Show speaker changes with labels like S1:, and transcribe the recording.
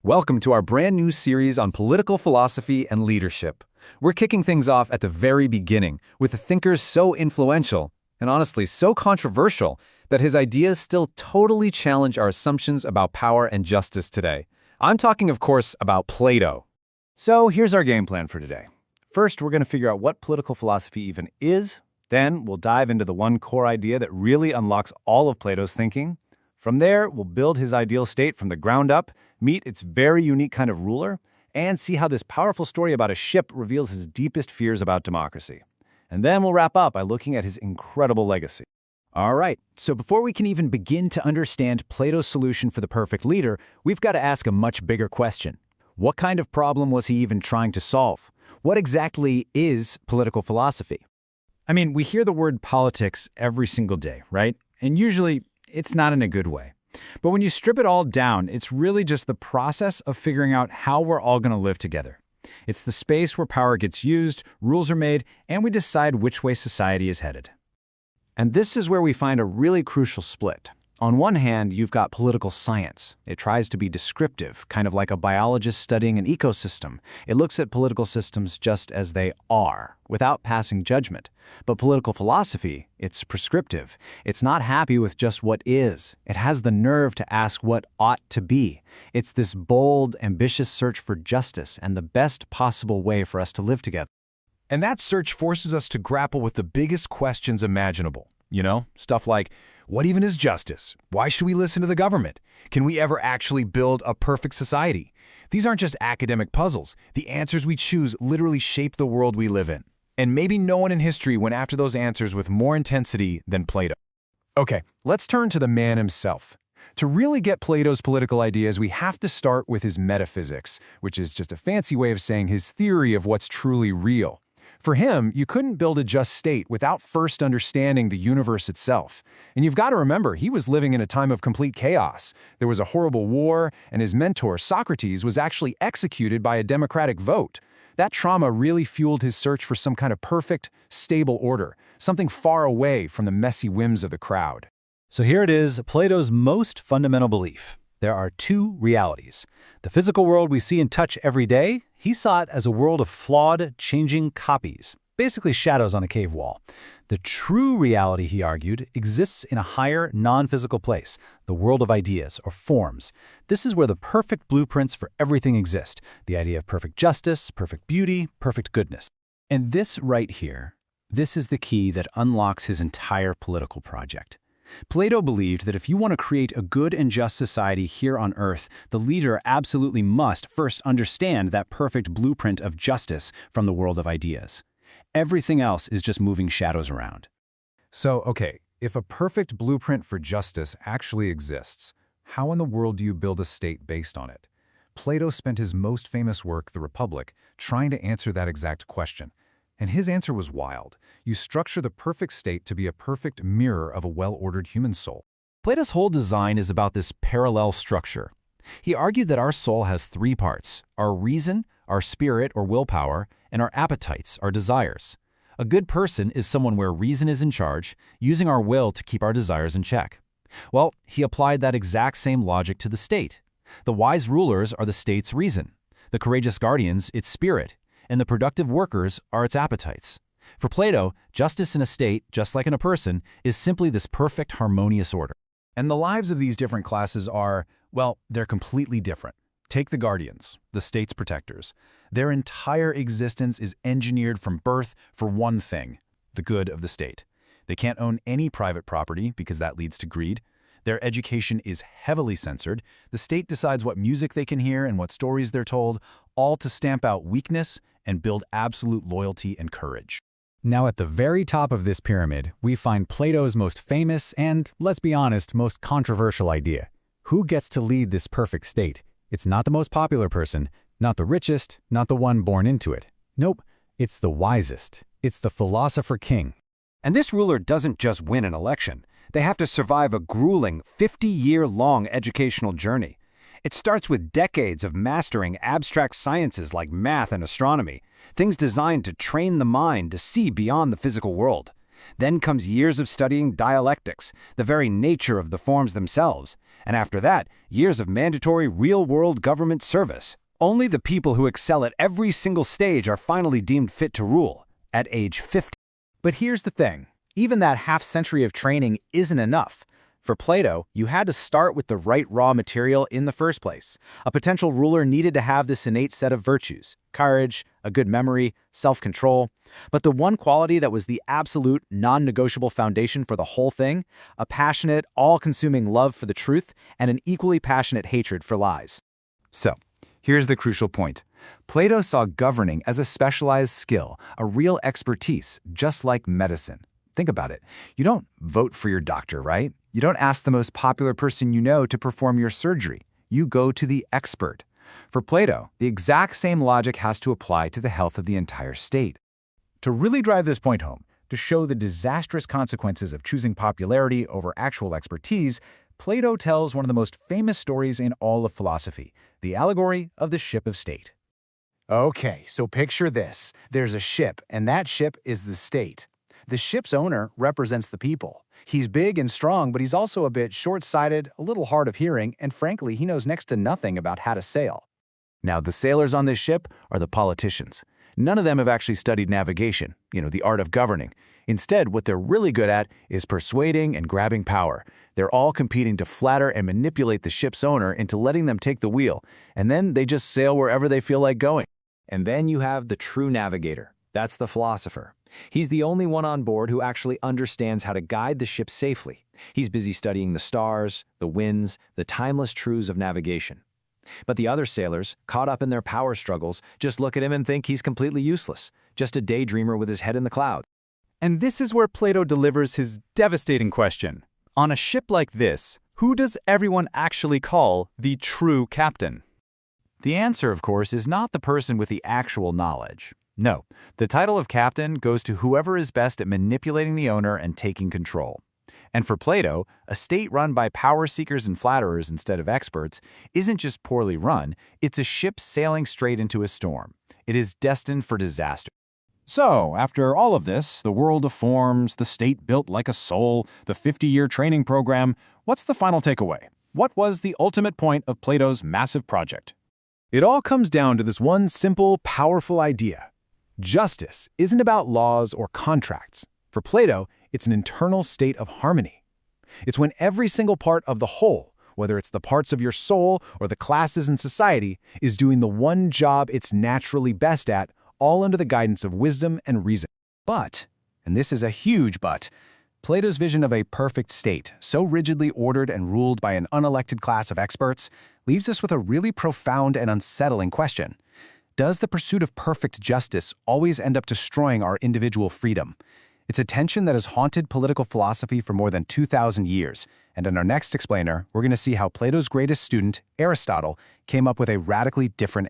S1: Welcome to our brand new series on political philosophy and leadership. We're kicking things off at the very beginning with a thinker so influential, and honestly so controversial, that his ideas still totally challenge our assumptions about power and justice today. I'm talking, of course, about Plato.
S2: So here's our game plan for today. First, we're going to figure out what political philosophy even is. Then we'll dive into the one core idea that really unlocks all of Plato's thinking. From there, we'll build his ideal state from the ground up, meet its very unique kind of ruler, and see how this powerful story about a ship reveals his deepest fears about democracy. And then we'll wrap up by looking at his incredible legacy. All right, so before we can even begin to understand Plato's solution for the perfect leader, we've got to ask a much bigger question. What kind of problem was he even trying to solve? What exactly is political philosophy? I mean, we hear the word politics every single day, right? And usually, it's not in a good way. But when you strip it all down, it's really just the process of figuring out how we're all going to live together. It's the space where power gets used, rules are made, and we decide which way society is headed. And this is where we find a really crucial split. On one hand, you've got political science. It tries to be descriptive, kind of like a biologist studying an ecosystem. It looks at political systems just as they are, without passing judgment. But political philosophy, it's prescriptive. It's not happy with just what is. It has the nerve to ask what ought to be. It's this bold, ambitious search for justice and the best possible way for us to live together.
S3: And that search forces us to grapple with the biggest questions imaginable. Stuff like, what even is justice? Why should we listen to the government? Can we ever actually build a perfect society? These aren't just academic puzzles. The answers we choose literally shape the world we live in. And maybe no one in history went after those answers with more intensity than Plato. Okay, let's turn to the man himself. To really get Plato's political ideas, we have to start with his metaphysics, which is just a fancy way of saying his theory of what's truly real. For him, you couldn't build a just state without first understanding the universe itself. And you've got to remember, he was living in a time of complete chaos. There was a horrible war, and his mentor, Socrates, was actually executed by a democratic vote. That trauma really fueled his search for some kind of perfect, stable order, something far away from the messy whims of the crowd.
S2: So here it is, Plato's most fundamental belief. There are two realities. The physical world we see and touch every day, he saw it as a world of flawed, changing copies, basically shadows on a cave wall. The true reality, he argued, exists in a higher, non-physical place, the world of ideas, or forms. This is where the perfect blueprints for everything exist, the idea of perfect justice, perfect beauty, perfect goodness. And this right here, this is the key that unlocks his entire political project. Plato believed that if you want to create a good and just society here on Earth, the leader absolutely must first understand that perfect blueprint of justice from the world of ideas. Everything else is just moving shadows around.
S1: So, okay, if a perfect blueprint for justice actually exists, how in the world do you build a state based on it? Plato spent his most famous work, The Republic, trying to answer that exact question. And his answer was wild. You structure the perfect state to be a perfect mirror of a well-ordered human soul.
S2: Plato's whole design is about this parallel structure. He argued that our soul has three parts: our reason, our spirit or willpower, and our appetites, our desires. A good person is someone where reason is in charge, using our will to keep our desires in check. Well, he applied that exact same logic to the state. The wise rulers are the state's reason, the courageous guardians its spirit, and the productive workers are its appetites. For Plato, justice in a state, just like in a person, is simply this perfect harmonious order.
S1: And the lives of these different classes are, well, they're completely different. Take the guardians, the state's protectors. Their entire existence is engineered from birth for one thing: the good of the state. They can't own any private property because that leads to greed. Their education is heavily censored. The state decides what music they can hear and what stories they're told, all to stamp out weakness and build absolute loyalty and courage.
S2: Now at the very top of this pyramid, we find Plato's most famous and, let's be honest, most controversial idea. Who gets to lead this perfect state? It's not the most popular person, not the richest, not the one born into it. Nope, it's the wisest. It's the philosopher king. And this ruler doesn't just win an election. They have to survive a grueling 50-year-long educational journey. It starts with decades of mastering abstract sciences like math and astronomy, things designed to train the mind to see beyond the physical world. Then comes years of studying dialectics, the very nature of the forms themselves. And after that, years of mandatory real-world government service. Only the people who excel at every single stage are finally deemed fit to rule, at age 50.
S4: But here's the thing. Even that half-century of training isn't enough. For Plato, you had to start with the right raw material in the first place. A potential ruler needed to have this innate set of virtues: courage, a good memory, self-control. But the one quality that was the absolute, non-negotiable foundation for the whole thing: a passionate, all-consuming love for the truth and an equally passionate hatred for lies.
S2: So, here's the crucial point. Plato saw governing as a specialized skill, a real expertise, just like medicine. Think about it. You don't vote for your doctor, right? You don't ask the most popular person you know to perform your surgery. You go to the expert. For Plato, the exact same logic has to apply to the health of the entire state.
S1: To really drive this point home, to show the disastrous consequences of choosing popularity over actual expertise, Plato tells one of the most famous stories in all of philosophy, the allegory of the ship of state.
S4: Okay, so picture this. There's a ship, and that ship is the state. The ship's owner represents the people. He's big and strong, but he's also a bit short-sighted, a little hard of hearing, and frankly, he knows next to nothing about how to sail.
S1: Now, the sailors on this ship are the politicians. None of them have actually studied navigation, the art of governing. Instead, what they're really good at is persuading and grabbing power. They're all competing to flatter and manipulate the ship's owner into letting them take the wheel, and then they just sail wherever they feel like going.
S2: And then you have the true navigator. That's the philosopher. He's the only one on board who actually understands how to guide the ship safely. He's busy studying the stars, the winds, the timeless truths of navigation. But the other sailors, caught up in their power struggles, just look at him and think he's completely useless, just a daydreamer with his head in the clouds.
S5: And this is where Plato delivers his devastating question. On a ship like this, who does everyone actually call the true captain?
S1: The answer, of course, is not the person with the actual knowledge. No, the title of captain goes to whoever is best at manipulating the owner and taking control. And for Plato, a state run by power seekers and flatterers instead of experts isn't just poorly run, it's a ship sailing straight into a storm. It is destined for disaster. So, after all of this, the world of forms, the state built like a soul, the 50-year training program, what's the final takeaway? What was the ultimate point of Plato's massive project? It all comes down to this one simple, powerful idea. Justice isn't about laws or contracts. For Plato, it's an internal state of harmony. It's when every single part of the whole, whether it's the parts of your soul or the classes in society, is doing the one job it's naturally best at, all under the guidance of wisdom and reason. But, and this is a huge but, Plato's vision of a perfect state, so rigidly ordered and ruled by an unelected class of experts, leaves us with a really profound and unsettling question. Does the pursuit of perfect justice always end up destroying our individual freedom? It's a tension that has haunted political philosophy for more than 2,000 years, and in our next explainer, we're going to see how Plato's greatest student, Aristotle, came up with a radically different